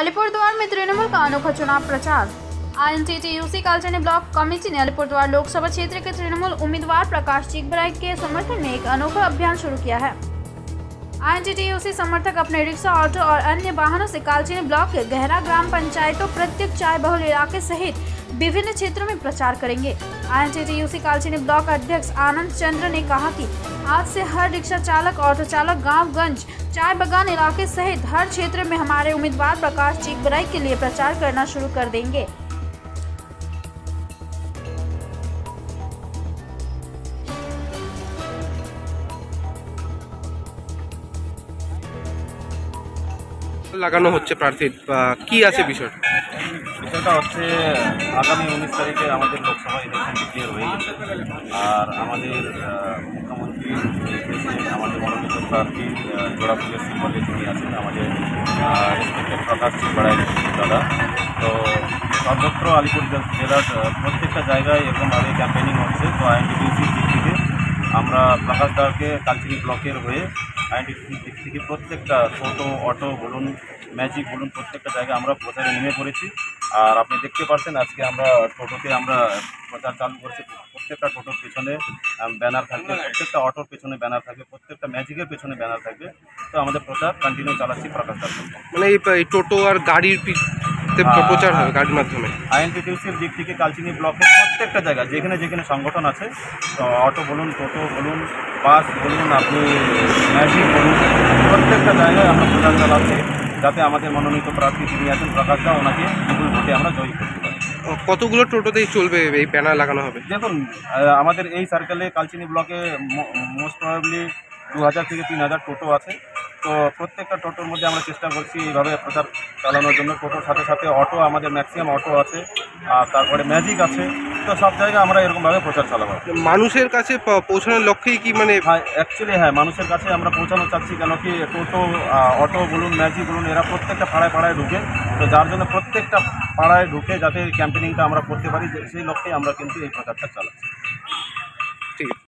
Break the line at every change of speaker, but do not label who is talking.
अलीपुरद्वार में तृणमूल का अनोखा चुनाव प्रचार। आईएनटीटीयूसी कालचनी ब्लॉक कमेटी ने अलीपुरद्वार लोकसभा क्षेत्र के तृणमूल उम्मीदवार प्रकाश चिकबराई के समर्थन में एक अनोखा अभियान शुरू किया है। आईएनटीटीयूसी समर्थक अपने रिक्शा, ऑटो और अन्य वाहनों से कालचनी ब्लॉक के गहरा ग्राम पंचायतों, प्रत्येक चाय बहुल इलाके सहित विभिन्न क्षेत्रों में प्रचार करेंगे। आईएनटीटीयूसी कालचनी ब्लॉक अध्यक्ष आनंद चंद्र ने कहा कि आज से हर रिक्शा चालक, ऑटो चालक गांव-गंज, चाय बागान इलाके सहित हर क्षेत्र में हमारे उम्मीदवार प्रकाश चिकबराई के लिए प्रचार करना शुरू कर देंगे।
লাগানো হচ্ছে প্রার্থীর কি আছে বিষয়টা?
বিষয়টা হচ্ছে আগামী 19 তারিখে আমাদের লোকসভা ইলেকশন ডিক্লেয়ার হয়ে গেছে। আর আমাদের মুখ্যমন্ত্রী আমাদের মনোনীত প্রার্থী জোড়াফুলের সিম্বলে যিনি আছেন আমাদের রেসপেক্টেড প্রকাশ চিকবরাই দাদা। তো সর্বত্র আলিপুর জেলার প্রত্যেকটা জায়গায় এরকমভাবে ক্যাম্পেনিং হচ্ছে। তো আইএনটিটিউসির দিক থেকে আমরা প্রকাশ দাকে কালচিনি ব্লকের হয়ে আইএনটিটিউসির দিক থেকে প্রত্যেকটা টোটো, অটো বলুন, ম্যাজিক বলুন, প্রত্যেকটা জায়গায় আমরা প্রচারে নেমে পড়েছি। আর আপনি দেখতে পাচ্ছেন আজকে আমরা টোটোতে আমরা প্রচার চালু করেছি। প্রত্যেকটা টোটোর পেছনে ব্যানার থাকবে, প্রত্যেকটা অটোর পেছনে ব্যানার থাকবে, প্রত্যেকটা ম্যাজিকের পেছনে ব্যানার থাকবে। তো আমাদের প্রচার কন্টিনিউ চালাচ্ছি প্রকাশ দার জন্য।
মানে এই টোটো আর গাড়ির প্রচার হবে গাড়ির মাধ্যমে।
আইএনটিটিউসির দিক থেকে কালচিনি ব্লকের প্রত্যেকটা জায়গায় যেখানে যেখানে সংগঠন আছে, অটো বলুন, টোটো বলুন, বাস বলুন, আপনি ম্যাজিক বলুন, প্রত্যেকটা জায়গায় আমরা প্রচার চালাচ্ছি যাতে আমাদের মনোনীত প্রার্থী যিনি আছেন প্রকাশ দা, ওনাকে বিপুল ভোটে আমরা জয়ী করতে পারি।
কতগুলো টোটোতেই চলবে এই ব্যানার লাগানো হবে?
দেখুন, আমাদের এই সার্কেলে কালচিনি ব্লকে মোস্ট প্রবাবলি 2000 থেকে 3000 টোটো আছে। তো প্রত্যেকটা টোটোর মধ্যে আমরা চেষ্টা করছি এইভাবে প্রচার চালানোর জন্য। টোটোর সাথে সাথে অটো, আমাদের ম্যাক্সিমাম অটো আছে, আর তারপরে ম্যাজিক আছে। তো সব জায়গায় আমরা এরকমভাবে প্রচার চালাবো।
মানুষের কাছে পৌঁছানোর লক্ষ্যেই কি মানে?
অ্যাকচুয়ালি হ্যাঁ, মানুষের কাছে আমরা পৌঁছানো চাচ্ছি। কেন কি টোটো, অটো বলুন, ম্যাজিক বলুন, এরা প্রত্যেকটা পাড়ায় পাড়ায় ঢুকে। তো যার জন্য প্রত্যেকটা পাড়ায় ঢুকে যাতে ক্যাম্পেনিংটা আমরা করতে পারি, সেই লক্ষ্যেই আমরা কিন্তু এই প্রচারটা চালাচ্ছি।
ঠিক আছে।